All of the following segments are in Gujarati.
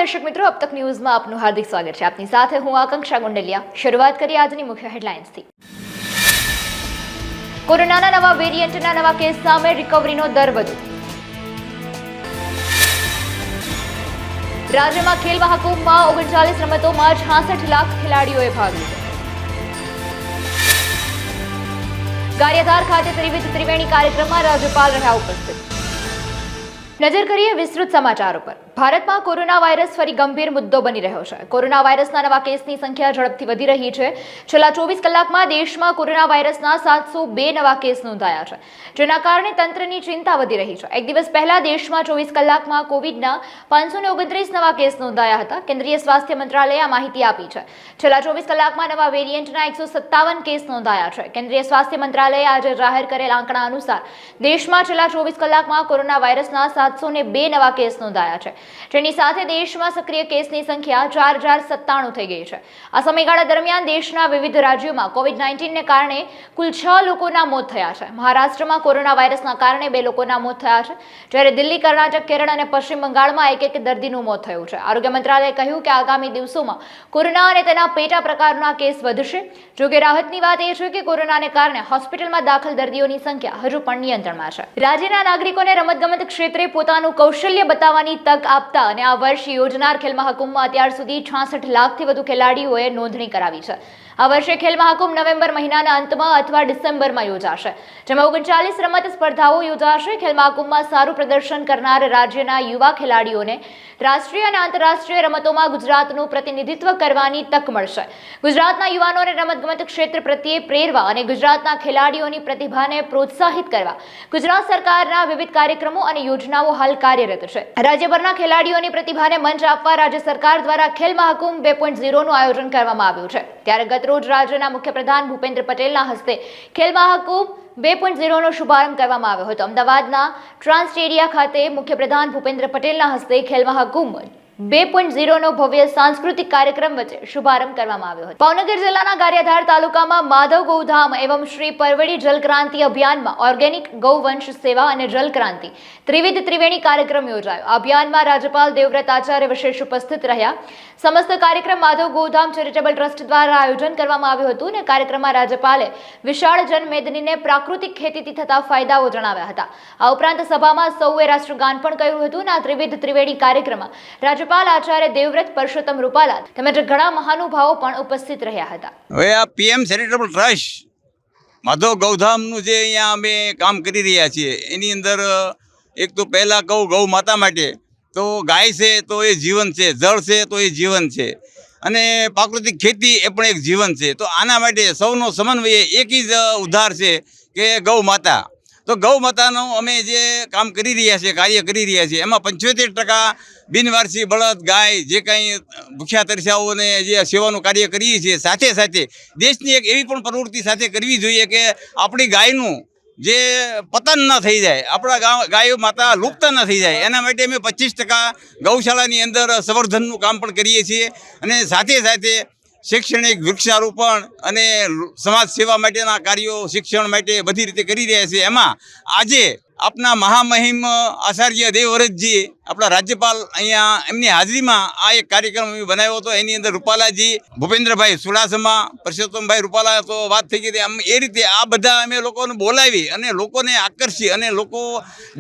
दर्शक मित्रों, अब तक न्यूज में आपનું हार्दिक स्वागत છે। આપની સાથે હું આકાંક્ષા ગોંડલિયા। શરૂઆત કરીએ આજની મુખ્ય હેડલાઇન્સથી। કોરોનાના નવા વેરિયન્ટના નવા કેસ સામે રિકવરીનો દર વધુ। રાજ્યમાં ખેલ મહાકુંભમાં 39 રમતોમાં 66 લાખ ખેલાડીઓએ ભાગ લીધો। ગારિયાધાર ખાતે ત્રિવિધ ત્રિવેણી કાર્યક્રમમાં રાજ્યપાલ રહ્યા ઉપસ્થિત। નજર કરીએ વિસ્તૃત સમાચારો પર। ભારતમાં કોરોના વાયરસ ફરી ગંભીર મુદ્દો બની રહ્યો છે। કોરોના વાયરસના નવા કેસની સંખ્યા ઝડપથી વધી રહી છે। છેલ્લા 24 કલાકમાં દેશમાં કોરોના વાયરસના 702 નવા કેસ નોંધાયા છે, જેના કારણે તંત્રની ચિંતા વધી રહી છે। એક દિવસ પહેલા દેશમાં 24 કલાકમાં કોવિડના 529 નવા કેસ નોંધાયા હતા। કેન્દ્રીય સ્વાસ્થ્ય મંત્રાલયે આ માહિતી આપી છે। છેલ્લા 24 કલાકમાં નવા વેરિયન્ટના 157 કેસ નોંધાયા છે। કેન્દ્રીય સ્વાસ્થ્ય મંત્રાલયે આજે જાહેર કરેલ આંકડા અનુસાર દેશમાં છેલ્લા 24 કલાકમાં કોરોના વાયરસના 702 નવા કેસ નોંધાયા છે, જેની સાથે દેશમાં સક્રિય કેસની સંખ્યા 4097 થઈ ગઈ છે। આ સમયગાળા દરમિયાન દેશના વિવિધ રાજ્યોમાં કોવિડ-19 ને કારણે કુલ 6 લોકોના મોત થયા છે। મહારાષ્ટ્રમાં કોરોના વાયરસના કારણે 2 લોકોના મોત થયા છે, જ્યારે દિલ્હી, કર્ણાટક, કેરળ અને પશ્ચિમ બંગાળમાં એક દર્દીનું મોત થયું છે। આરોગ્ય મંત્રાલયે કહ્યું કે આગામી દિવસોમાં કોરોના અને તેના પેટા પ્રકારના કેસ વધશે। જો કે રાહતની વાત એ છે કે કોરોનાને કારણે હોસ્પિટલમાં દાખલ દર્દીઓની સંખ્યા હજુ પણ નિયંત્રણમાં છે। રાજ્યના નાગરિકોને રમતગમત ક્ષેત્રે પોતાનું કૌશલ્ય બતાવવાની તક આપતા અને આ વર્ષ યોજનાર ખેલ મહાકુંભમાં અત્યાર સુધી 66 લાખથી વધુ ખેલાડીઓએ નોંધણી કરાવી છે। આ વર્ષે ખેલ મહાકુંભ નવેમ્બર મહિનાના અંતમાં અથવા ડિસેમ્બરમાં યોજાશે, જેમાં 39 રમત સ્પર્ધાઓ યોજાશે। ખેલ મહાકુંભમાં સારું પ્રદર્શન કરનાર રાજ્યના યુવા ખેલાડીઓને રાષ્ટ્રીય અને આંતરરાષ્ટ્રીય રમતોમાં ગુજરાતનું પ્રતિનિધિત્વ કરવાની તક મળશે। ગુજરાતના યુવાનોને રમતગમત ક્ષેત્ર પ્રત્યે પ્રેરવા અને ગુજરાતના ખેલાડીઓની પ્રતિભાને પ્રોત્સાહિત કરવા ગુજરાત સરકારના વિવિધ કાર્યક્રમો અને યોજનાઓ હાલ કાર્યરત છે। રાજ્યભરના ખેલાડીઓની પ્રતિભાને મંચ આપવા રાજ્ય સરકાર દ્વારા ખેલ મહાકુંભ 2.0નું આયોજન કરવામાં આવ્યું છે। ત્યારે ગતરોજ રાજ્યના મુખ્યપ્રધાન ભૂપેન્દ્ર પટેલના હસ્તે ખેલ મહાકુંભ 2.0નો શુભારંભ કરવામાં આવ્યો હતો। અમદાવાદના ટ્રાન્સ સ્ટેડિયા ખાતે મુખ્યપ્રધાન ભૂપેન્દ્ર પટેલના હસ્તે ખેલ મહાકુંભ 2.0નો ભવ્ય સાંસ્કૃતિક કાર્યક્રમ વચ્ચે શુભારંભ કરવામાં આવ્યો હતો। ભાવનગર જિલ્લાના ગારિયાધાર તાલુકામાં માધવ ગૌધામ એવં શ્રી પરવડી જલક્રાંતિ અભિયાનમાં ઓર્ગેનિક ગૌવંશ સેવા અને જલક્રાંતિ ત્રિવિધ ત્રિવેણી કાર્યક્રમ યોજાયો। આ અભિયાનમાં રાજ્યપાલ દેવવ્રત આચાર્ય વિશેષ ઉપસ્થિત રહ્યા। સમસ્ત કાર્યક્રમ માધવ ગૌધામ ચેરિટેબલ ટ્રસ્ટ દ્વારા આયોજન કરવામાં આવ્યું હતું અને કાર્યક્રમમાં રાજ્યપાલે વિશાળ જનમેદનીને પ્રાકૃતિક ખેતીથી થતા ફાયદાઓ જણાવ્યા હતા। આ ઉપરાંત સભામાં સૌએ રાષ્ટ્રગાન પણ કર્યું હતું અને આ ત્રિવિધ ત્રિવેણી કાર્યક્રમમાં રાજ્યપાલ આચાર્ય દેવવ્રત, પરસોત્તમ રૂપાલા તેમજ ઘણા મહાનુભાવો પણ ઉપસ્થિત રહ્યા હતા। હવે આ પીએમ ચેરિટેબલ ટ્રસ્ટ માધવ ગૌધામનું જે અહીંયા અમે કામ કરી રહ્યા છીએ એની અંદર એક તો પહેલાં કહું ગૌ માતા માટે તો ગાય છે તો એ જીવન છે, જળ છે તો એ જીવન છે અને પ્રાકૃતિક ખેતી એ પણ એક જીવન છે। તો આના માટે સૌનો સમન્વય એક જ ઉદ્ધાર છે કે ગૌ માતા। તો ગૌ માતાનું અમે જે કામ કરી રહ્યા છીએ, કાર્ય કરી રહ્યા છીએ, એમાં 75% બિનવારસી બળદ ગાય જે કંઈ ભૂખ્યા તરસ્યાઓને જે સેવાનું કાર્ય કરીએ છીએ, સાથે સાથે દેશની એક એવી પણ પ્રવૃત્તિ સાથે કરવી જોઈએ કે આપણી ગાયનું જે પતન ન થઈ જાય, આપણા ગાયો માતા લુપ્ત ન થઈ જાય, એના માટે અમે 25% ગૌશાળાની અંદર સંવર્ધનનું કામ પણ કરીએ છીએ અને સાથે સાથે શૈક્ષણિક વૃક્ષારોપણ અને સમાજ સેવા માટેના કાર્યો શિક્ષણ માટે બધી રીતે કરી રહ્યા છે। એમાં આજે આપના મહામહિમ આચાર્ય દેવવ્રતજી આપણા રાજ્યપાલ અહીંયા એમની હાજરીમાં આ એક કાર્યક્રમ બનાવ્યો હતો। એની અંદર રૂપાલાજી, ભૂપેન્દ્રભાઈ ચુડાસમા, પરસોત્તમભાઈ રૂપાલા તો વાત થઈ ગઈ। આમ એ રીતે આ બધા અમે લોકોને બોલાવી અને લોકોને આકર્ષી અને લોકો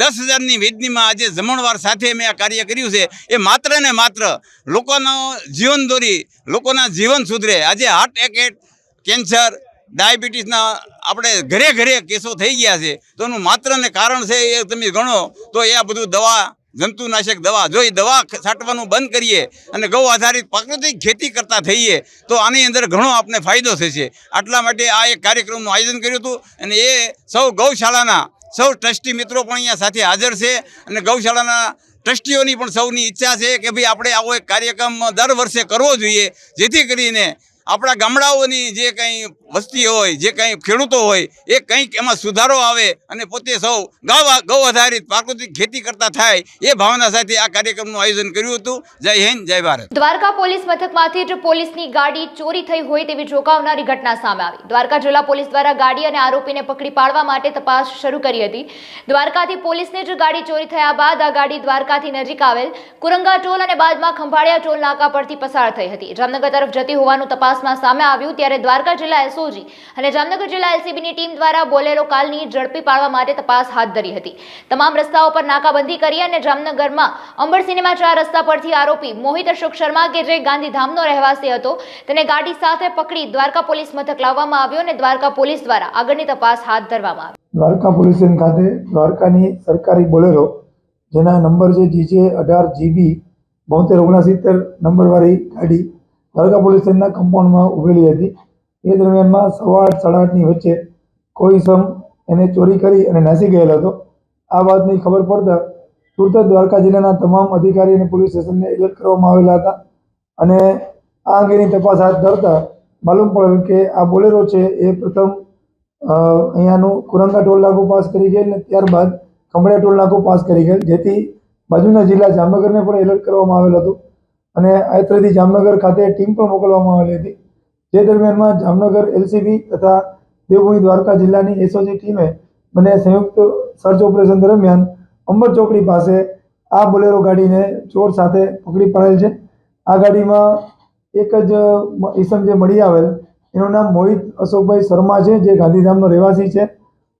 10,000ની વેદનીમાં આજે જમણવાર સાથે અમે આ કાર્ય કર્યું છે। એ માત્ર ને માત્ર લોકોનો જીવન દોરી, લોકોના જીવન સુધરે। આજે હાર્ટ એટેક, કેન્સર, ડાયાબિટીસના આપણે ઘરે ઘરે કેસો થઈ ગયા છે, તો એનું માત્ર ને કારણ છે એ તમે ગણો તો એ આ બધું દવા, જંતુનાશક દવા, જો એ દવા છાંટવાનું બંધ કરીએ અને ગૌ આધારિત પ્રાકૃતિક ખેતી કરતા થઈએ તો આની અંદર ઘણો આપણે ફાયદો થશે। આટલા માટે આ એક કાર્યક્રમનું આયોજન કર્યું હતું અને એ સૌ ગૌશાળાના સૌ ટ્રસ્ટી મિત્રો પણ અહીંયા સાથે હાજર છે અને ગૌશાળાના ટ્રસ્ટીઓની પણ સૌની ઈચ્છા છે કે ભાઈ આપણે આવો એક કાર્યક્રમ દર વર્ષે કરવો જોઈએ, જેથી કરીને આપણા ગામડાઓની જે કંઈ વસ્તી હોય, જે કંઈ ખેડૂતો હોય, એ કંઈક એમાં સુધારો આવે અને પોતે સૌ ગૌ આધારિત પ્રાકૃતિક ખેતી કરતા થાય, એ ભાવના સાથે આ કાર્યક્રમનું આયોજન કર્યું હતું. જય હિન્દ, જય ભારત. દ્વારકા પોલીસ મથકમાંથી જ પોલીસની ગાડી ચોરી થઈ હોય તેવી ચોંકાવનારી ઘટના સામે આવી. દ્વારકા જિલ્લા પોલીસ દ્વારા ગાડી અને આરોપીને પકડી પાડવા માટે તપાસ શરૂ કરી હતી. દ્વારકાથી પોલીસને જ ગાડી ચોરી થયા બાદ આ ગાડી દ્વારકાથી નજીક આવેલ કુરંગા ટોલ અને બાદમાં ખંભાળિયા ટોલ નાકા પરથી પસાર થઈ હતી. જામનગર તરફ જતી હોવાનું તપાસમાં સામે આવ્યું ત્યારે દ્વારકા જિલ્લા એસઓજી અને જામનગર જિલ્લા એલસીબીની ટીમ દ્વારા બોલેરો કારની ઝડપી પાડવા માટે તપાસ હાથ ધરી હતી. તમામ રસ્તાઓ પર નાકાબંધી કરી અને જામનગરમાં અંબર સિનેમા 4 રસ્તા પરથી આરોપી મોહિત અશોક શર્મા કે જે ગાંધીધામનો રહેવાસી હતો તેને ગાડી સાથે પકડી દ્વારકા પોલીસ મથક લાવવામાં આવ્યો અને દ્વારકા પોલીસ દ્વારા આગળની તપાસ હાથ ધરવામાં આવી. દ્વારકા પોલીસ સ્ટેશન ખાતે દ્વારકાની સરકારી બોલેરો જેના નંબર છે GJ18GB 7269 નંબરવાળી ગાડી દ્વારકા પોલીસ સ્ટેશનના કમ્પાઉન્ડમાં ઊભેલી હતી. એ દરમિયાનમાં 8:30 સાડા 8ની વચ્ચે કોઈ સમ એને ચોરી કરી અને નાસી ગયેલ હતો. આ વાતની ખબર પડતા તુરત જ દ્વારકા જિલ્લાના તમામ અધિકારી અને પોલીસ સ્ટેશનને એલર્ટ કરવામાં આવેલા હતા અને આ અંગેની તપાસ હાથ ધરતા માલુમ પડેલ કે આ બોલેરો છે એ પ્રથમ અહીંયાનું કુરંગા ટોલ નાકું પાસ કરી ગયેલ અને ત્યારબાદ ખંભાળિયા ટોલ નાકું પાસ કરી ગયેલ, જેથી બાજુના જિલ્લા જામનગરને પણ એલર્ટ કરવામાં આવેલ હતું અને આયત્રથી જામનગર ખાતે ટીમ પણ મોકલવામાં આવેલી હતી. જે દરમિયાનમાં જામનગર એલસીબી તથા દેવભૂમિ દ્વારકા જિલ્લાની એસઓજી ટીમે બંને સંયુક્ત સર્ચ ઓપરેશન દરમિયાન અંબર ચોકડી પાસે આ બોલેરો ગાડીને ચોર સાથે પકડી પાડેલ છે. આ ગાડીમાં એક જ ઈસમ જે મળી આવેલ એનું નામ મોહિત અશોકભાઈ શર્મા છે, જે ગાંધીધામનો રહેવાસી છે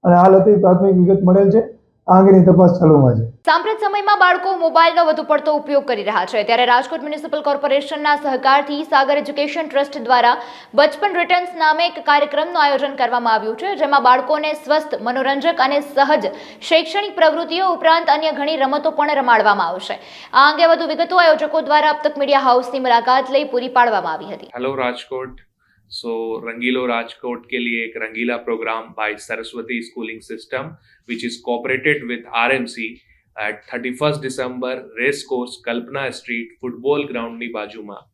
અને હાલ હતી પ્રાથમિક વિગત મળેલ છે. આ અંગેની તપાસ ચાલુમાં છે. સાંપ્રત સમયમાં બાળકો મોબાઈલનો વધુ પડતો ઉપયોગ કરી રહ્યા છે ત્યારે રાજકોટ મ્યુનિસિપલ કોર્પોરેશનના સહકારથી સાગર એજ્યુકેશન ટ્રસ્ટ દ્વારા બચપન રિટર્ન્સ નામે એક કાર્યક્રમનું આયોજન કરવામાં આવ્યું છે, જેમાં બાળકોને સ્વસ્થ, મનોરંજક અને સહજ શૈક્ષણિક પ્રવૃત્તિઓ ઉપરાંત અન્ય ઘણી રમતો પણ રમાડવામાં આવશે. આ અંગે વધુ વિગતો આયોજકો દ્વારા અબ તક મીડિયા હાઉસની મુલાકાત લઈ પૂરી પાડવામાં આવી હતી. हेलो राजकोट. सो रंगीलो राजकोट के लिए एक रंगीला programme by Saraswati schooling system which is cooperated with RMC at 31st December race course Kalpana street football ગ્રાઉન્ડની બાજુમાં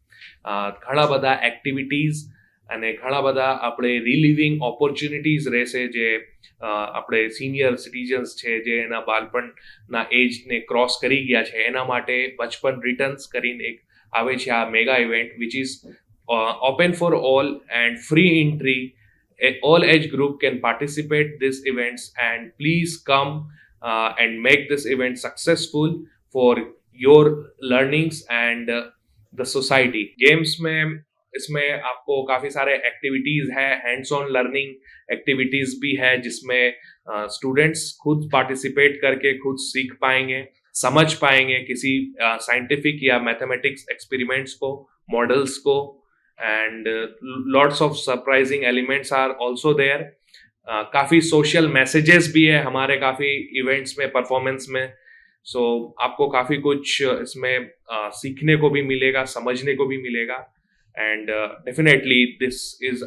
ઘણા બધા એક્ટિવિટીઝ અને ઘણા બધા આપણે રિલિવિંગ ઓપોર્ચ્યુનિટીઝ રહેશે જે આપણે સિનિયર સિટીઝન્સ છે જે એના બાળપણના એજને ક્રોસ કરી ગયા છે એના માટે બચપન રિટર્ન્સ કરીને એક આવે છે આ mega event which is open for all and free entry. All age group can participate this events and please come and make this event successful for your learnings and the society. Games में इसमें आपको काफ़ी सारे एक्टिविटीज़ हैं, हैंड्स ऑन लर्निंग एक्टिविटीज़ भी है जिसमें स्टूडेंट्स खुद पार्टिसिपेट करके खुद सीख पाएंगे, समझ पाएंगे किसी साइंटिफिक या मैथमेटिक्स एक्सपेरिमेंट्स को, मॉडल्स को, and lots of surprising elements are also there. काफ़ी सोशल मैसेजेस भी है हमारे काफ़ी इवेंट्स में, परफॉर्मेंस में. सो आपको काफ़ी कुछ इसमें सीखने को भी मिलेगा, समझने को भी मिलेगा. And definitely this is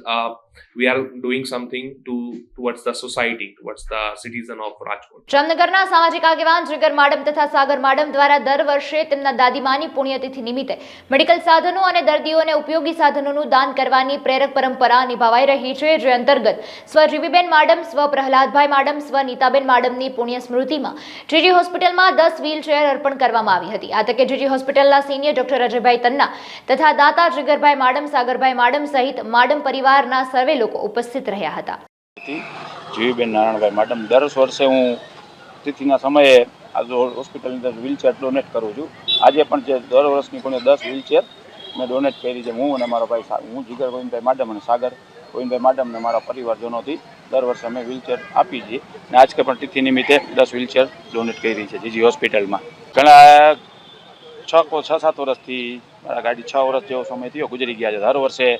we are doing something towards the society, towards the citizen of Rajkot. જામનગરના સામાજિક આગેવાન જીગર માડમ તથા સાગર માડમ દ્વારા દર વર્ષે તેમના દાદીમાની પુણ્યતિથિ નિમિત્તે મેડિકલ સાધનો અને દર્દીઓને ઉપયોગી સાધનોનું દાન કરવાની પ્રેરક પરંપરા નિભાવાઈ રહી છે, જે અંતર્ગત સ્વ જીવીબેન માડમ, સ્વ પ્રહલાદભાઈ માડમ, સ્વ નીતાબેન માડમની પુણ્ય સ્મૃતિમાં જીજી હોસ્પિટલમાં 10 વ્હીલચેર અર્પણ કરવામાં આવી હતી. આ તકે જીજી હોસ્પિટલના સિનિયર ડોક્ટર અજયભાઈ તન્ના તથા દાતા જીગરભાઈ માડમ, સાગરભાઈ માડમ સહિત માડમ પરિવારના સર્વે લોકો ઉપસ્થિત રહ્યા હતા. જીવીબેન નારાયણભાઈ માડમ, દર વર્ષે હું તિથિના સમયે આ હોસ્પિટલની અંદર વ્હીલચેર ડોનેટ કરું છું. આજે પણ જે દર વર્ષની પણ 10 વ્હીલચેર મેં ડોનેટ કરી છે. હું અને મારો ભાઈ, હું જીગર ગોવિંદભાઈ માડમ અને સાગર ગોવિંદભાઈ માડમ અને મારા પરિવારજનોથી દર વર્ષે અમે વ્હીલચેર આપી છીએ અને આજકે પણ તિથિ નિમિત્તે 10 વ્હીલચેર ડોનેટ કરી છે જીજી હોસ્પિટલમાં. ઘણા 6-7 વર્ષથી મારા ગાડી 6 વર્ષ જેવો સમય થયો ગુજરી ગયા છે. દર વર્ષે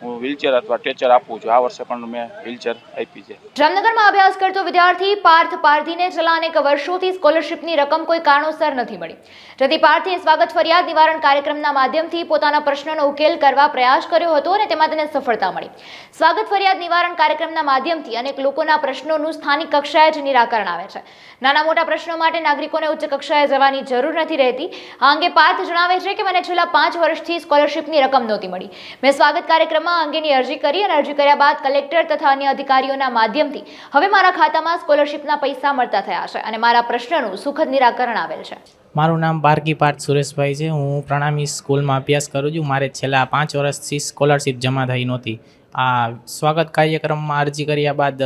હું વ્હીલચેર અથવા ટેચર આપું છું. આ વર્ષે પણ મેં વ્હીલચેર આપી છે. જામનગરમાં અભ્યાસ કરતો વિદ્યાર્થી પાર્થ પારધીને છેલ્લા અનેક વર્ષોથી સ્કોલરશીપની રકમ કોઈ કારણોસર નથી મળી, જેથી પાર્થીએ સ્વાગત ફરિયાદ નિવારણ કાર્યક્રમના માધ્યમથી પોતાના પ્રશ્નનો ઉકેલ કરવા પ્રયાસ કર્યો હતો અને તેમાં તેને સફળતા મળી. સ્વાગત ફરિયાદ નિવારણ કાર્યક્રમના માધ્યમથી અનેક લોકોના પ્રશ્નોનું સ્થાનિક કક્ષાએ જ નિરાકરણ આવે છે. નાના મોટા પ્રશ્નો માટે નાગરિકોને ઉચ્ચ કક્ષાએ જવાની જરૂર નથી રહેતી. આ અંગે પાર્થ જણાવે છે કે મને છેલ્લા 5 વર્ષથી સ્કોલરશીપની રકમ નહોતી મળી. મેં સ્વાગત કાર્યક્રમ કાર્યક્રમમાં અંગેની અરજી કરી અને અરજી કર્યા બાદ કલેક્ટર તથા અન્ય અધિકારીઓના માધ્યમથી હવે મારા ખાતામાં સ્કોલરશિપના પૈસા મળતા થયા છે અને મારા પ્રશ્નનું સુખદ નિરાકરણ આવેલ છે. મારું નામ બારકી પાર્થ સુરેશભાઈ છે. હું પ્રણામી સ્કૂલમાં અભ્યાસ કરું છું. મારે છેલ્લા 5 વર્ષથી સ્કોલરશિપ જમા થઈ નહોતી. આ સ્વાગત કાર્યક્રમમાં અરજી કર્યા બાદ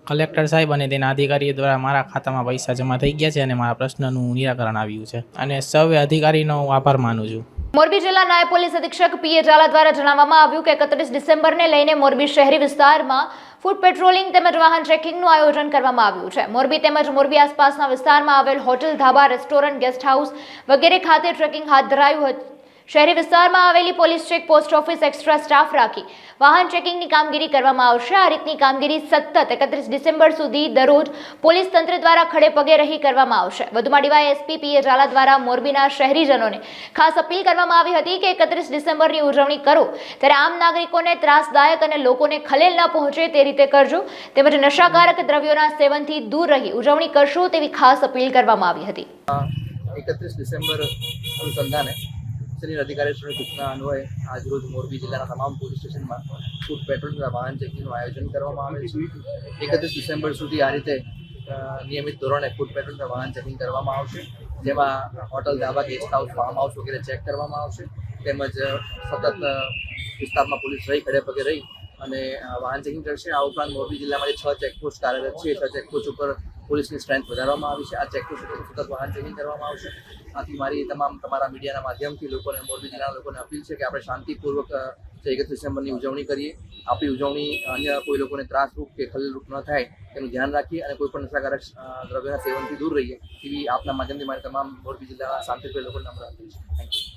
કલેક્ટર સાહેબ અને તેના અધિકારીઓ દ્વારા મારા ખાતામાં પૈસા જમા થઈ ગયા છે અને મારા પ્રશ્નનું નિરાકરણ આવ્યું છે અને સૌએ અધિકારીનો હું આભાર માનું છું. મોરબી જિલ્લા નાયબ પોલીસ અધિક્ષક પીએ ઝાલા દ્વારા જણાવવામાં આવ્યું કે 31 ડિસેમ્બરને લઈને મોરબી શહેરી વિસ્તારમાં ફૂડ પેટ્રોલિંગ તેમજ વાહન ચેકિંગનું આયોજન કરવામાં આવ્યું છે. મોરબી તેમજ મોરબી આસપાસના વિસ્તારમાં આવેલ હોટલ, ધાબા, રેસ્ટોરન્ટ, ગેસ્ટ હાઉસ વગેરે ખાતે ટ્રેકિંગ હાથ ધરાયું હતું. શહેરી વિસ્તારમાં આવેલી police check post office extra staff રાખી વાહન ચેકિંગની કામગીરી કરવામાં આવશે. આ રીતની કામગીરી સતત 31 ડિસેમ્બર સુધી દરરોજ પોલીસ તંત્ર દ્વારા ખડે પગે રહી કરવામાં આવશે. વધુમાં ડીવાયએસપી પીએ ઝાલા દ્વારા મોરબીના શહેરીજનોને ખાસ અપીલ કરવામાં આવી હતી કે 31 ડિસેમ્બરની ઉજવણી કરો ત્યારે આમ નાગરિકોને ત્રાસદાયક અને લોકોને ખલેલ ન પહોંચે તે રીતે કરજો તેમજ નશાકારક દ્રવ્યોના સેવનથી દૂર રહી ઉજવણી કરશો તેવી ખાસ અપીલ કરવામાં આવી હતી. 31 ડિસેમ્બર અનુસંધાને સિનિયર અધિકારીશ્રીની સૂચના અન્વયે આજરોજ મોરબી જિલ્લાના તમામ પોલીસ સ્ટેશનમાં ફૂડ પેટ્રોલ તથા વાહન ચેકિંગનું આયોજન કરવામાં આવેલ છે. 31 ડિસેમ્બર સુધી આ રીતે નિયમિત ધોરણે ફૂડ પેટ્રોલ તથા વાહન ચેકિંગ કરવામાં આવશે, જેમાં હોટલ, ધાબા, ગેસ્ટ હાઉસ, ફાર્મ હાઉસ વગેરે ચેક કરવામાં આવશે. તેમજ સતત વિસ્તારમાં પોલીસ રહી ખડે પગે રહી અને વાહન ચેકિંગ કરશે. આ ઉપરાંત મોરબી જિલ્લામાં 6 ચેકપોસ્ટ કાર્યરત છે. 6 ચેકપોસ્ટ ઉપર પોલીસની સ્ટ્રેન્થ વધારવામાં આવી છે. આ ચેકપોસ્ટ ઉપર સતત વાહન ચેકિંગ કરવામાં આવશે. આથી મારી તમારા મીડિયાના માધ્યમથી લોકોને, મોરબી જિલ્લાના લોકોને અપીલ છે કે આપણે શાંતિપૂર્વક 31 ડિસેમ્બરની ઉજવણી કરીએ. આપણી ઉજવણી અન્ય કોઈ લોકોને ત્રાસરૂપ કે ખલેલરૂપ ન થાય તેનું ધ્યાન રાખીએ અને કોઈ પણ નશાકારક દ્રવ્યના સેવનથી દૂર રહીએ એવી આપના માધ્યમથી મારી તમામ મોરબી જિલ્લાના શાંતિપ્રિય લોકોને નમ્ર અપીલ છે. Thank you.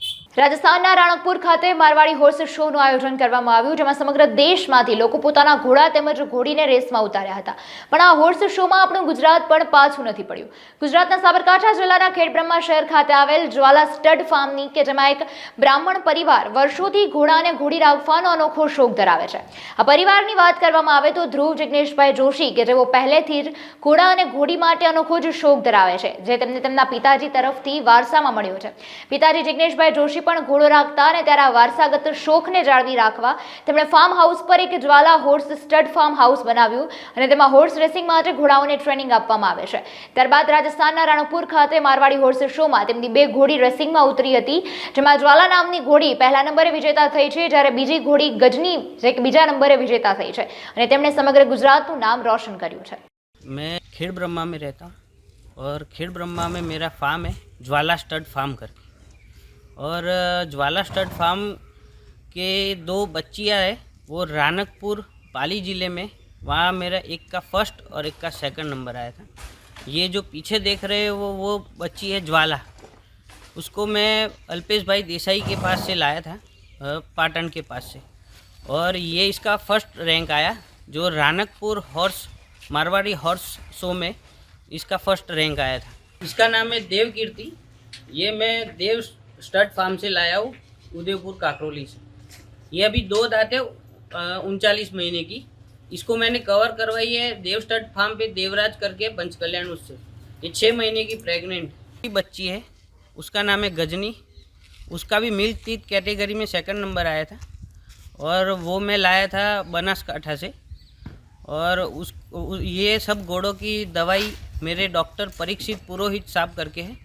રાજસ્થાનના રાણકપુર ખાતે મારવાડી હોર્સ શોનું આયોજન કરવામાં આવ્યું, જેમાં સમગ્ર દેશમાંથી લોકો પોતાના ઘોડા તેમજ ઘોડીને રેસમાં ઉતાર્યા હતા. પણ આ હોર્સ શોમાં આપણું ગુજરાત પણ પાછું નથી પડ્યું. ગુજરાતના સાબરકાંઠા જિલ્લાના ખેડબ્રહ્મા શહેર ખાતે આવેલ જ્વાલા સ્ટડ ફાર્મની કે જેમાં એક બ્રાહ્મણ પરિવાર વર્ષોથી ઘોડા અને ઘોડી રાખવાનો અનોખો શોખ ધરાવે છે. આ પરિવારની વાત કરવામાં આવે તો ધ્રુવ જિગ્નેશભાઈ જોશી કે જેઓ પહેલેથી જ ઘોડા અને ઘોડી માટે અનોખો જ શોખ ધરાવે છે, જે તેમને તેમના પિતાજી તરફથી વારસામાં મળ્યો છે. પિતાજી જિગ્નેશભાઈ જોશી પણ ઘોડો રાખતા અને ત્યારે આ વારસાગત શોખને જાળવી રાખવા તેમણે ફાર્મ હાઉસ પર એક જ્વાલા હોર્સ સ્ટડ ફાર્મ હાઉસ બનાવ્યું અને તેમાં હોર્સ રેસિંગ માટે ઘોડાઓને ટ્રેનિંગ આપવામાં આવે છે. ત્યારબાદ રાજસ્થાનના રાણકપુર ખાતે મારવાડી હોર્સ શોમાં તેમની 2 ઘોડી રેસિંગમાં ઉતરી હતી, જેમાં જ્વાલા નામની ઘોડી પહેલા નંબરે વિજેતા થઈ છે, જ્યારે બીજી ઘોડી ગજની જે બીજા નંબરે વિજેતા થઈ છે અને તેમણે સમગ્ર ગુજરાતનું નામ રોશન કર્યું છે. मैं खेड़ ब्रह्मा में रहता हूँ और खेड़ ब्रह्मा में मेरा फार्म है ज्वाला स्टड फार्म करके, और ज्वाला स्टड फार्म के 2 बच्चियाँ है वो रानकपुर पाली ज़िले में, वहाँ मेरा एक का फर्स्ट और एक का सेकंड नंबर आया था. ये जो पीछे देख रहे हैं वो बच्ची है ज्वाला, उसको मैं अल्पेश भाई देसाई के पास से लाया था, पाटन के पास से, और ये इसका फर्स्ट रैंक आया. जो रानकपुर हॉर्स मारवाड़ी हॉर्स शो में इसका फर्स्ट रैंक आया था. इसका नाम है देव कीर्ति. ये मैं देव स्टड फार्म से लाया हूँ, उदयपुर काकरोली से. ये अभी 2 दांत है, 39 महीने की. इसको मैंने कवर करवाई है देव स्टड फार्म पे देवराज करके पंच कल्याण उससे. ये 6 महीने की प्रेग्नेंट बच्ची है, उसका नाम है गजनी. उसका भी मिल्क टीथ कैटेगरी में सेकंड नंबर आया था और वो मैं लाया था बनासकांठा से. और ये सब घोड़ों की दवाई मेरे डॉक्टर परीक्षित पुरोहित साहब करके हैं,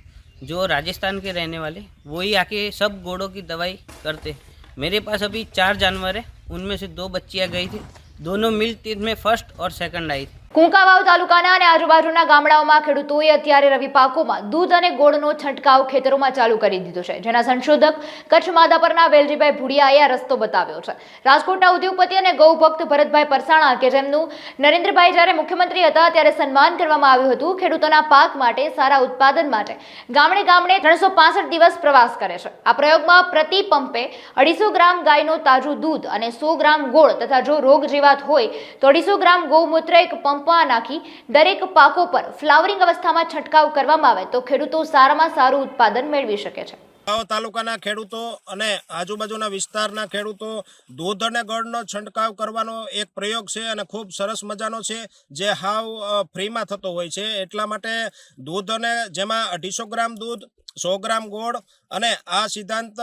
जो राजस्थान के रहने वाले, वही आके सब घोड़ों की दवाई करते हैं. मेरे पास अभी 4 जानवर है, उनमें से 2 बच्चियाँ गई थी, दोनों मिल्क टीथ में फर्स्ट और सेकंड आई थी. કુંકાવાવ તાલુકાના અને આજુબાજુના ગામડાઓમાં ખેડૂતોએ અત્યારે રવિ પાકોમાં દૂધ અને ગોળનો છંટકાવ ખેતરોમાં ચાલુ કરી દીધો છે, જેના સંશોધક કચ્છ માધાપરના વેલજીભાઈ ભુડિયાએ આ રસ્તો બતાવ્યો છે. રાજકોટના ઉદ્યોગપતિ અને ગૌભક્ત ભરતભાઈ પરસાણા કે જેમનું નરેન્દ્રભાઈ જ્યારે મુખ્યમંત્રી હતા ત્યારે સન્માન કરવામાં આવ્યું હતું, ખેડૂતોના પાક માટે સારા ઉત્પાદન માટે ગામડે ગામડે 365 દિવસ પ્રવાસ કરે છે. આ પ્રયોગમાં પ્રતિ પંપે 250 ગ્રામ ગાયનું તાજું દૂધ અને 100 ગ્રામ ગોળ તથા જો રોગ જીવાત હોય તો 250 ગ્રામ ગૌમૂત્ર એક પંપ નાખી દરેક પાકો પર ફ્લાવરિંગ અવસ્થામાં છંટકાવ કરવામાં આવે તો ખેડૂતો સારામાં સારું ઉત્પાદન મેળવી શકે છે. તાલુકાના ખેડૂતો અને આજુબાજુના વિસ્તારના ખેડૂતો દૂધ અને ગોળનો છંટકાવ કરવાનો એક પ્રયોગ છે અને ખૂબ સરસ મજાનો છે, જે હાવ ફ્રીમાં થતો હોય છે. એટલા માટે દૂધ અને જેમાં 250 ગ્રામ દૂધ, 100 ગ્રામ ગોળ અને આ સિદ્ધાંત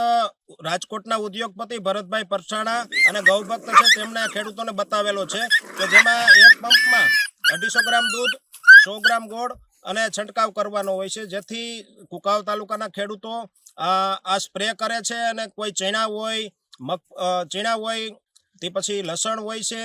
રાજકોટના ઉદ્યોગપતિ ભરતભાઈ પરસાણા અને ગૌભક્ત છે તેમણે ખેડૂતોને બતાવેલો છે કે જેમાં એક પંપમાં 250 ગ્રામ દૂધ, 100 ગ્રામ ગોળ અને છંટકાવ કરવાનો હોય છે, જેથી કુકાવ તાલુકાના ખેડૂતો આ સ્પ્રે કરે છે. અને કોઈ ચણા હોય તે પછી લસણ હોય છે,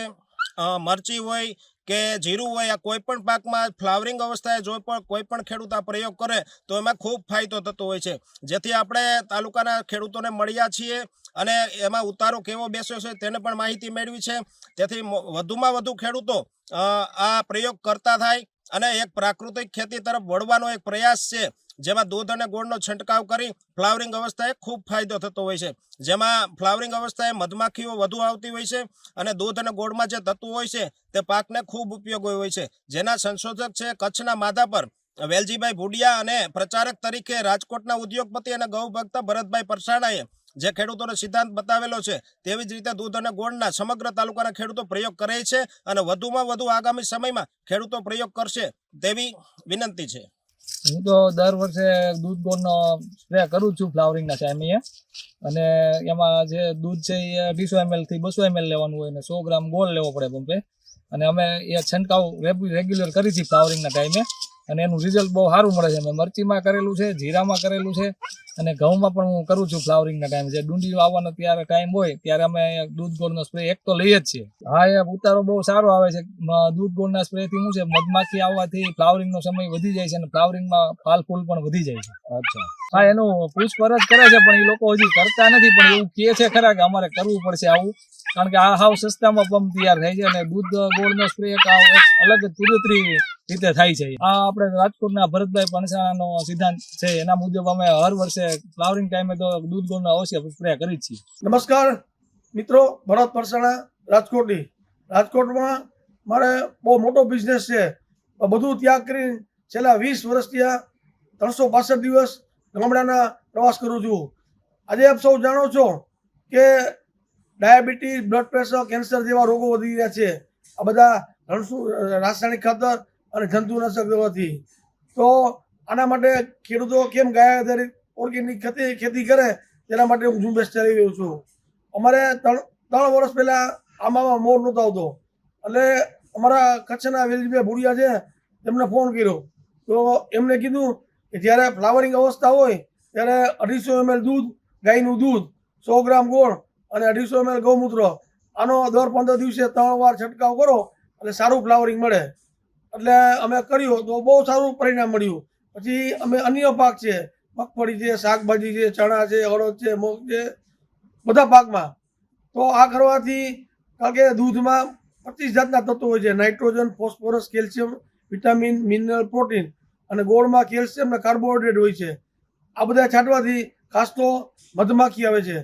મરચી હોય કે જીરું હોય, આ કોઈ પણ પાકમાં ફ્લાવરિંગ અવસ્થાએ જો પણ કોઈ પણ ખેડૂત આ પ્રયોગ કરે તો એમાં ખૂબ ફાયદો થતો હોય છે. જેથી આપણે તાલુકાના ખેડૂતોને મળ્યા છીએ અને એમાં ઉતારો કેવો બેસ્યો છે તેને પણ માહિતી મેળવી છે. તેથી વધુમાં વધુ ખેડૂતો આ પ્રયોગ કરતા થાય અને એક પ્રાકૃતિક ખેતી તરફ વળવાનો એક પ્રયાસ છે, જેમાં દૂધ અને ગોળનો છંટકાવ કરી ફ્લાવરિંગ અવસ્થાએ ખૂબ ફાયદો થતો હોય છે. જેમાં ફ્લાવરિંગ અવસ્થાએ મધમાખીઓ વધુ આવતી હોય છે અને દૂધ અને ગોળમાં જે તત્વો હોય છે તે પાકને ખૂબ ઉપયોગી હોય છે. જેના સંશોધક છે કચ્છના માધાપર વેલજીભાઈ ભુડિયા અને પ્રચારક તરીકે રાજકોટના ઉદ્યોગપતિ અને ગૌભક્ત ભરતભાઈ પરસાણાએ જે ખેડૂતોનો સિદ્ધાંત બતાવેલો છે, તેવી જ રીતે દૂધ અને ગોળના સમગ્ર તાલુકાના ખેડૂતો પ્રયોગ કરે છે અને વધુમાં વધુ આગામી સમયમાં ખેડૂતો પ્રયોગ કરશે તેવી વિનંતી છે. હું તો દર વર્ષે દૂધ ગોળનો સ્પ્રે કરું છું ફ્લાવરિંગના ટાઈમે, અને એમાં જે દૂધ છે એ 250 ml થી 200 ml લેવાનું હોય અને 100 ગ્રામ ગોળ લેવો પડે પંપે. અને અમે એ છંટકાવ રેગ્યુલર કરી છે ફ્લાવરિંગના ટાઈમે અને એનું રિઝલ્ટ બહુ સારું મળે છે. મેં મરચીમાં કરેલું છે, જીરામાં કરેલું છે અને ઘઉંમાં પણ હું કરું છું ફ્લાવરિંગના ટાઈમે. જે ડુંડીઓ આવવાનો ત્યારે ટાઈમ હોય ત્યારે અમે દૂધ ગોળનો સ્પ્રે એક તો લઈએ જ છીએ. હા, એ ઉતારો બહુ સારો આવે છે. દૂધ ગોળના સ્પ્રેથી શું છે, મધમાખી આવવાથી ફ્લાવરિંગનો સમય વધી જાય છે અને ફ્લાવરિંગમાં ફાલ ફૂલ પણ વધી જાય છે. અચ્છા, હા, એનું પૂછપરછ કરે છે પણ એ લોકો હજી કરતા નથી, પણ એવું કહે છે ખરા કે અમારે કરવું પડશે આવું, કારણ કે આ હાવ સસ્તામાં પંપ તૈયાર થાય છે અને દૂધ ગોળનો સ્પ્રે એક અલગ કુદરતી રીતે થાય છે. આ આપણે રાજકોટના ભરતભાઈ પરસાણાનો સિદ્ધાંત છે, એના મુજબ અમે હર વર્ષે ફ્લાવરિંગ ટાઈમે તો દૂધ ગોળનો અવશ્ય સ્પ્રે કરી જ છીએ. નમસ્કાર મિત્રો, ભરત પરસાણા રાજકોટમાં મારે બહુ મોટો બિઝનેસ છે. બધું ત્યાગ કરીને છેલ્લા 20 વર્ષથી 365 દિવસ ગામડાના પ્રવાસ કરું છું. આજે આપ સૌ જાણો છો કે ડાયાબિટીસ, બ્લડ પ્રેશર, કેન્સર જેવા રોગો વધી રહ્યા છે. આ બધા રાસાયણિક ખાતર અને જંતુનાશક દવાથી. તો આના માટે ખેડૂતો કેમ ગાય આધારિત ઓર્ગેનિક ખેતી કરે તેના માટે હું ઝુંબેશ ચાલી રહ્યો છું. અમારે 3 વર્ષ પહેલાં આમાં મોર નહોતો આવતો, એટલે અમારા કચ્છના વેલજીભાઈ ભુડિયા છે તેમને ફોન કર્યો તો એમને કીધું કે જ્યારે ફ્લાવરિંગ અવસ્થા હોય ત્યારે 250 ml દૂધ, ગાયનું દૂધ, 100 ગ્રામ ગોળ અને 250 ml ગૌમૂત્ર, આનો દર 15 દિવસે 3 વાર છંટકાવ કરો એટલે સારું ફ્લાવરિંગ મળે. એટલે અમે કર્યું તો બહુ સારું પરિણામ મળ્યું. પછી અમે અન્ય પાક છે, મગફળી છે, શાકભાજી છે, ચણા છે, અડદ છે, મગ છે, બધા પાકમાં તો આ કરવાથી, કારણ કે દૂધમાં 25 જાતના તત્વો હોય છે, nitrogen, phosphorus, calcium, vitamin, mineral, protein, અને ગોળમાં કેલ્શિયમ અને કાર્બોહાઈડ્રેટ હોય છે. આ બધા છાંટવાથી ખાસ તો મધમાખી આવે છે.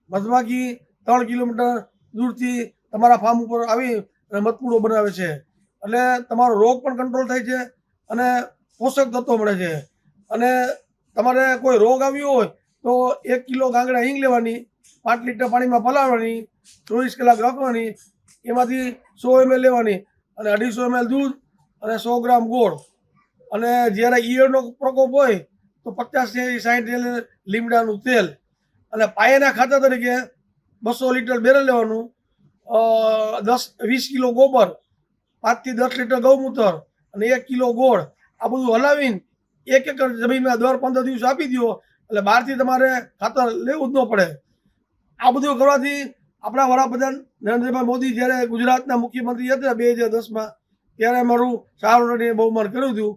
મધમાખી 3 કિલોમીટર દૂરથી તમારા ફાર્મ ઉપર આવી અને મધપૂડો બનાવે છે, એટલે તમારો રોગ પણ કંટ્રોલ થાય છે અને પોષક તત્વો મળે છે. અને તમારે કોઈ રોગ આવ્યો હોય તો 1 કિલો ગાંગડા હિંગ લેવાની, 5 લીટર પાણીમાં પલાળવાની, 24 કલાક રાખવાની, એમાંથી 100 ml લેવાની અને 250 ml દૂધ અને 100 ગ્રામ ગોળ. અને જ્યારે ઈયળનો પ્રકોપ હોય તો 50 થી 60 ml લીમડાનું તેલ. અને પાયાના ખાતર તરીકે 200 લીટર બેરલ લેવાનું, 20 કિલો ગોબર, 5 થી 10 લીટર ગૌમૂત્ર અને 1 કિલો ગોળ. આ બધું હલાવીને 1 એકર જમીનમાં દર 15 દિવસ આપી દો એટલે બહારથી તમારે ખાતર લેવું જ ન પડે. આ બધું કરવાથી આપણા વડાપ્રધાન નરેન્દ્રભાઈ મોદી જ્યારે ગુજરાતના મુખ્યમંત્રી હતા 2010માં, ત્યારે મારું સારું બહુમાન કર્યું હતું.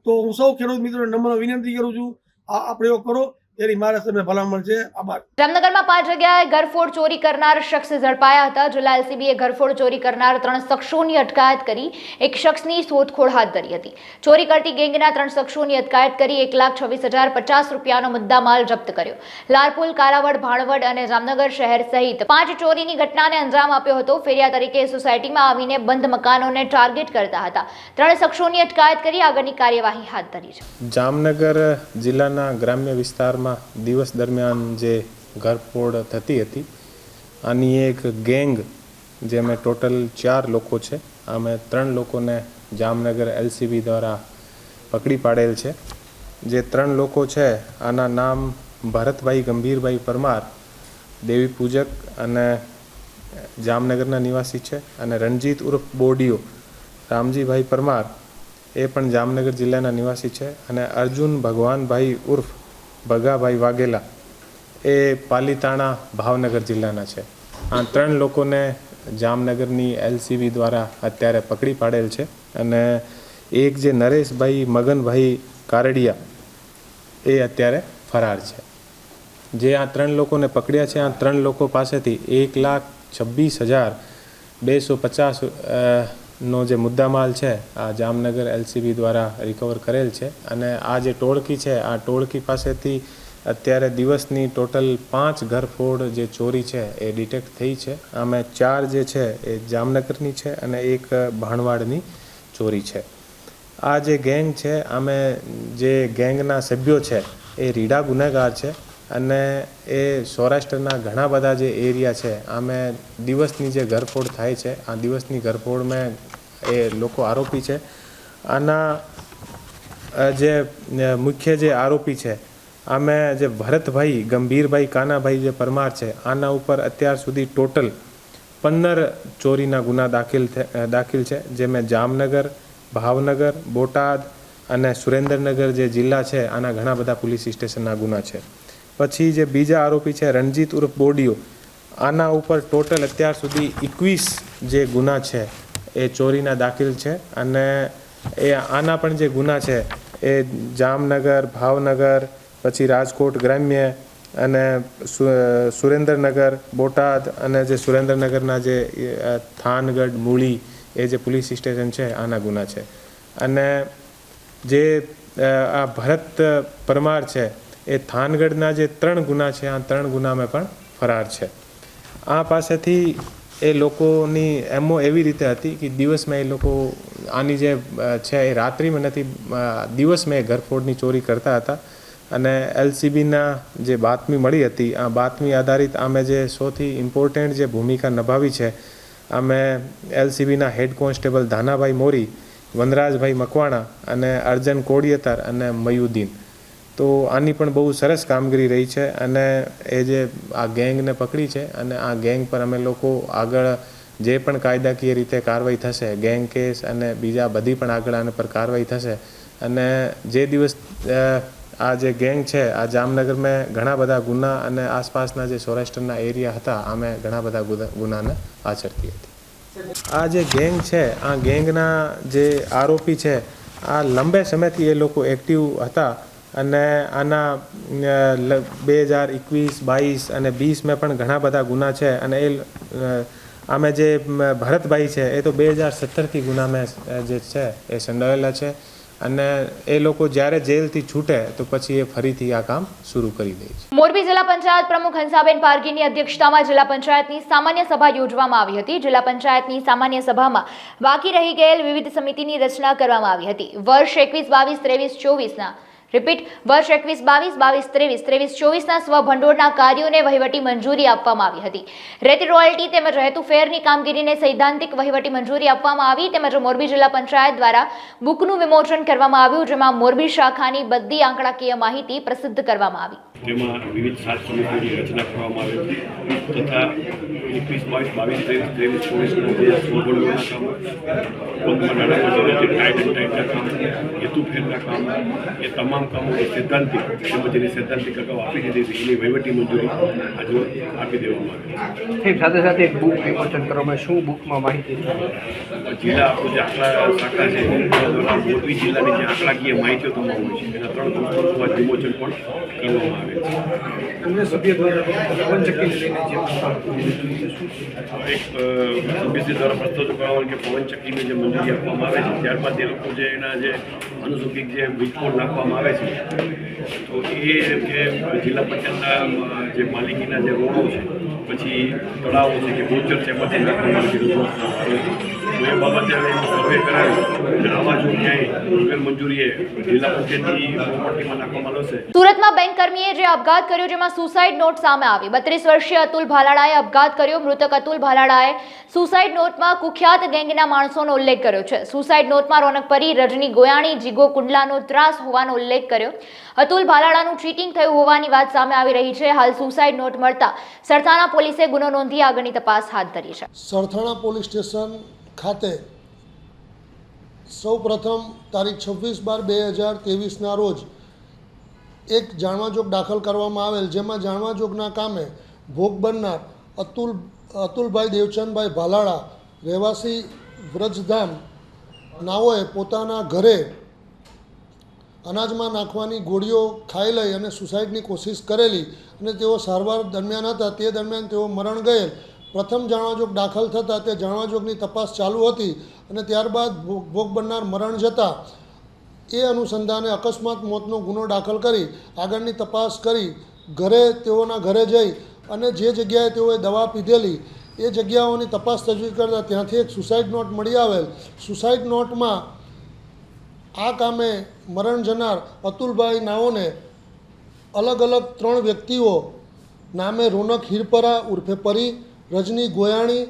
તો હું સૌ ખેડૂત મિત્રોને નમ્ર વિનંતી કરું છું, આ પ્રયોગ કરો તેની મારે તમને ભલામણ છે. આભાર. જામનગરમાં 5 જગ્યાએ ઘરફોડ ચોરી કરનાર શખ્સ ઝડપાયા હતા. જિલ્લા એલસીબીએ ઘરફોડ ચોરી કરનાર 3 શખ્સોની અટકાયત કરી એક શખ્સની શોધખોળ હાથ ધરી હતી. ચોરી કરતી ગેંગના 3 શખ્સોની અટકાયત કરી 1,26,050 રૂપિયાનો મુદ્દામાલ જપ્ત કર્યો. લાલપુર, કારાવડ, ભાણવડ અને જામનગર શહેર સહિત 5 ચોરીની ઘટનાને અંજામ આપ્યો હતો. ફેરિયા તરીકે સોસાયટીમાં આવીને બંધ મકાનોને ટાર્ગેટ કરતા હતા. 3 શખ્સોની અટકાયત કરી આગળની કાર્યવાહી હાથ ધરી છે. જામનગર જિલ્લાના ગ્રામ્ય વિસ્તારમાં વિસ્તારમાં દિવસ દરમિયાન જે ઘરફોડ થતી હતી આની એક ગેંગ જે અમે ટોટલ 4 લોકો છે. અમે 3 લોકોને જામનગર LCB દ્વારા પકડી પાડેલ છે. જે 3 લોકો છે આના નામ ભરતભાઈ ગંભીરભાઈ પરમાર, દેવી પૂજક અને જામનગરના નિવાસી છે, અને રણજીત ઉર્ફ બોડિયો રામજીભાઈ પરમાર એ પણ જામનગર જિલ્લાના નિવાસી છે, અને અર્જુન ભગવાનભાઈ ઉર્ફ ભગાભાઈ વાઘેલા એ પાલીતાણા ભાવનગર જિલ્લાના છે. આ 3 લોકોને જામનગરની LCB દ્વારા અત્યારે પકડી પાડેલ છે. અને એક જે નરેશભાઈ મગનભાઈ કારડિયા એ અત્યારે ફરાર છે. જે આ 3 લોકોને પકડ્યા છે, આ 3 લોકો પાસેથી 1,26,250 નો જે મુદ્દામાલ છે આ જામનગર LCB દ્વારા રિકવર કરેલ છે. અને આ જે ટોળકી છે આ ટોળકી પાસેથી અત્યારે દિવસની ટોટલ 5 ઘરફોડ જે ચોરી છે એ ડિટેક્ટ થઈ છે. આમાં 4 જે છે એ જામનગરની છે અને 1 ભાણવાડની ચોરી છે. આ જે ગેંગ છે આમે જે ગેંગના સભ્યો છે એ રીડા ગુનેગાર છે, અને એ સૌરાષ્ટ્રના ઘણા બધા જે એરિયા છે આમે દિવસની જે ઘરફોડ થાય છે આ દિવસની ઘરફોડમાં એ લોકો આરોપી છે. આના જે મુખ્ય જે આરોપી છે આમે જે ભરતભાઈ ગંભીરભાઈ કાનાભાઈ જે પરમાર છે આના ઉપર અત્યાર સુધી ટોટલ 15 ચોરીના ગુના દાખલ છે, જેમાં જામનગર, ભાવનગર, બોટાદ અને સુરેન્દ્રનગર જે જિલ્લા છે આના ઘણા બધા પોલીસ સ્ટેશનના ગુના છે. પછી જે બીજા આરોપી છે રણજીત ઉર્ફ બોડિયો, આના ઉપર ટોટલ અત્યાર સુધી 21 જે ગુના છે એ ચોરીના દાખલ છે. અને એ આના પણ જે ગુના છે એ જામનગર, ભાવનગર, પછી રાજકોટ ગ્રામ્ય અને સુરેન્દ્રનગર, બોટાદ અને જે સુરેન્દ્રનગરના જે થાનગઢ, મૂળી એ જે પોલીસ સ્ટેશન છે આના ગુના છે. અને જે આ ભરત પરમાર છે એ થાનગઢના જે 3 ગુના છે આ 3 ગુનામાં પણ ફરાર છે. આ પાસેથી એ લોકોની એમો એવી રીતે હતી કે દિવસમાં એ લોકો આની જે છે એ રાત્રિમાં નથી, દિવસમાં એ ઘરફોડની ચોરી કરતા હતા. અને LCBના જે બાતમી મળી હતી આ બાતમી આધારિત અમે જે સૌથી ઇમ્પોર્ટન્ટ જે ભૂમિકા નિભાવી છે અમે LCBના હેડ કોન્સ્ટેબલ ધાનાભાઈ મોરી, વનરાજભાઈ મકવાણા અને અર્જન કોડિયતર અને મયુદ્દીન. તો આની પણ બહુ સરસ કામગીરી રહી છે. અને એ જે આ ગેંગને પકડી છે અને આ ગેંગ પર અમે લોકો આગળ જે પણ કાયદાકીય રીતે કાર્યવાહી થશે, ગેંગ કેસ અને બીજા બધી પણ આગળ આના પર કાર્યવાહી થશે. અને જે દિવસ આ જે ગેંગ છે આ જામનગરમાં ઘણા બધા ગુના અને આસપાસના જે સૌરાષ્ટ્રના એરિયા હતા અમે ઘણા બધા ગુનાને આચરતી હતી. આ જે ગેંગ છે આ ગેંગના જે આરોપી છે આ લાંબે સમયથી એ લોકો એક્ટિવ હતા. અને આના 2021, 22 અને 20માં પણ ઘણા બધા ગુના છે. અને એ આમે જે ભરતભાઈ છે એ તો 2017થી ગુનામાં જે છે એ સંડોવાયેલા છે. અને એ લોકો જ્યારે જેલથી છૂટે તો પછી એ ફરીથી આ કામ શરૂ કરી દે છે. મોરબી જિલ્લા પંચાયત પ્રમુખ હંસાબેન પારગીની અધ્યક્ષતામાં જિલ્લા પંચાયતની સામાન્ય સભા યોજવામાં આવી હતી. જિલ્લા પંચાયતની સામાન્ય સભામાં બાકી રહી ગયેલ વિવિધ સમિતિની રચના કરવામાં આવી હતી. વર્ષ 21-22, 23-24ના રિપીટ વર્ષ 21-22, 23-24 ના સ્વભંડોળના કાર્યોને વહીવટી મંજૂરી આપવામાં આવી હતી. રેતી રોયલ્ટી તેમજ હેતુ ફેરની કામગીરીને સૈદ્ધાંતિક વહીવટી મંજૂરી આપવામાં આવી. તેમજ મોરબી જિલ્લા પંચાયત દ્વારા બુકનું વિમોચન કરવામાં આવ્યું, જેમાં મોરબી શાખાની બધી આંકડાકીય માહિતી પ્રસિદ્ધ કરવામાં આવી. તેમાં વિવિધ સાત સમિતિઓની રચના કરવામાં આવી તથા 21-22, 23-24 જે સ્વભંડોળના કામો, પગમાં નાણાં જે ટાઈટ એન્ડ ટાઈટના કામ, હેતુ ફેરના કામ, એ તમામ કામો સૈદ્ધાંતિક તેમજ એની સૈદ્ધાંતિક અગાઉ આપી દીધી હતી એની વહીવટી મંજૂરી આજે આપી દેવામાં આવી. સાથે સાથે એક બુક વિમોચન કરવામાં, શું બુકમાં માહિતી જિલ્લા આપણું જે આંકડા શાખા છે મોરબી જિલ્લાની જે આંકડાકીય માહિતીઓ તમામ હોય છે એના 3 પુસ્તકોમાં વિમોચન પણ કરવામાં આવે છે. અન્ય સભ્ય દ્વારા પવનચક્કી લઈને એક સભ્યશ્રી દ્વારા પ્રસ્તુત કરવામાં કે પવનચક્કીની જે મંજૂરી આપવામાં આવે છે ત્યારબાદ એ લોકો જે એના જે અનુસંધિક જે વીજપોલ નાખવામાં આવે છે તો એ કે જિલ્લા પંચાયતના જે માલિકીના જે રોડો છે, પછી તળાવો છે કે ગોચર છે એમાંથી નાખવામાં આવે છે. તો એ બાબતે અમે એનું સર્વે કરાવી અને આવા જો ક્યાંય વગર મંજૂરીએ જિલ્લા પંચાયતની પ્રોપર્ટીમાં નાખવામાં આવશે. સુરતમાં બેંક કર્મીએ જે આપઘાત કર્યો જેમાં સુસાઇડ નોટ સામે આવી. 32 વર્ષીય અતુલ ભાલાળાએ આપઘાત કર્યો. મૃતક અતુલ ભાલાળાએ સુસાઇડ નોટમાં કુખ્યાત ગેંગના માણસોનો ઉલ્લેખ કર્યો છે. સુસાઇડ નોટમાં રોનક પરી, રજની ગોયાણી, જીગો કુંડલાનો ત્રાસ હોવાનો ઉલ્લેખ કર્યો. અતુલ ભાલાળાનું ચીટિંગ થયું હોવાની વાત સામે આવી રહી છે. હાલ સુસાઇડ નોટ મળતા સરથાણા પોલીસે ગુનો નોંધી આગળની તપાસ હાથ ધરી છે. સરથાણા પોલીસ સ્ટેશન ખાતે સૌપ્રથમ તારીખ 26/12/2023ના રોજ એક જાણવાજોગ દાખલ કરવામાં આવેલ, જેમાં જાણવાજોગના કામે ભોગ બનનાર અતુલભાઈ દેવચંદભાઈ ભાલાળા રહેવાસી વ્રજધામ નાઓએ પોતાના ઘરે અનાજમાં નાખવાની ગોળીઓ ખાઈ લઈ અને સુસાઇડની કોશિશ કરેલી અને તેઓ સારવાર દરમિયાન હતા. તે દરમિયાન તેઓ મરણ ગયેલ. પ્રથમ જાણવાજોગ દાખલ થતાં તે જાણવાજોગની તપાસ ચાલુ હતી અને ત્યારબાદ ભોગ બનનાર મરણ જતાં એ અનુસંધાને અકસ્માત મોતનો ગુનો દાખલ કરી આગળની તપાસ કરી તેઓના ઘરે જઈ અને જે જગ્યાએ તેઓએ દવા પીધેલી એ જગ્યાઓની તપાસ તજવીજ કરતાં ત્યાંથી એક સુસાઇડ નોટ મળી આવેલ. સુસાઇડ નોટમાં આ કામે મરણ જનાર અતુલભાઈ નાઓને અલગ અલગ 3 વ્યક્તિઓ નામે રોનક હિરપરા ઉર્ફે પરી, રજની ગોયાણી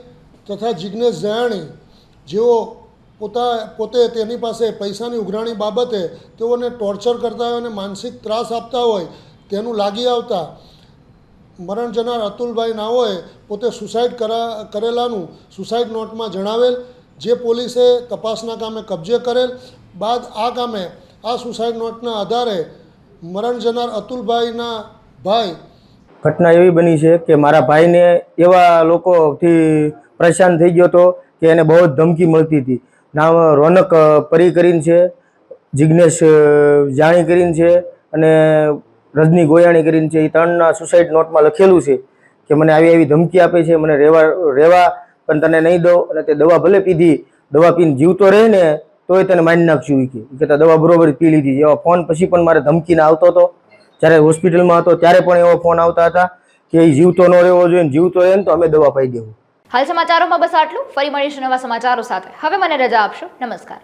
તથા જિગ્નેશ જયાણી, જેઓ પોતે તેની પાસે પૈસાની ઉઘરાણી બાબતે તેઓને ટોર્ચર કરતા હોય અને માનસિક ત્રાસ આપતા હોય તેનું લાગી આવતા મરણ જનાર અતુલભાઈ નાઓએ પોતે સુસાઇડ કરેલાનું સુસાઇડ નોટમાં જણાવેલ, જે પોલીસે તપાસના કામે કબજે કરેલ. બાદ આ કામે આ સુસાઇડ નોટના આધારે મરણ જનાર અતુલભાઈના ભાઈ ઘટના એવી બની છે કે મારા ભાઈને એવા લોકોથી પરેશાન થઈ ગયો હતો કે એને બહુ જ ધમકી મળતી હતી. નામ રોનક પરી કરીને છે, જિગ્નેશ જાણી કરીને છે અને રજની ગોયાણી કરીને છે. એ 3ના સુસાઇડ નોટમાં લખેલું છે કે મને આવી આવી ધમકી આપે છે, મને રહેવા પણ તને નહીં દઉં, અને તે દવા ભલે પીધી, દવા પીને જીવતો રહે ને તોય તને મારી નાખશું એ કે દવા બરોબર પી લીધી. એવા ફોન પછી પણ મારે ધમકીને આવતો હતો. જ્યારે હોસ્પિટલમાં હતો ત્યારે પણ એવો ફોન આવતા હતા કે એ જીવતો ન રહેવો જોઈએ, જીવતો રહે ને તો અમે દવા પાઈ દેવું. હાલ સમાચારોમાં બસ આટલું. ફરી મળીશું નવા સમાચારો સાથે. હવે મને રજા આપશો. નમસ્કાર.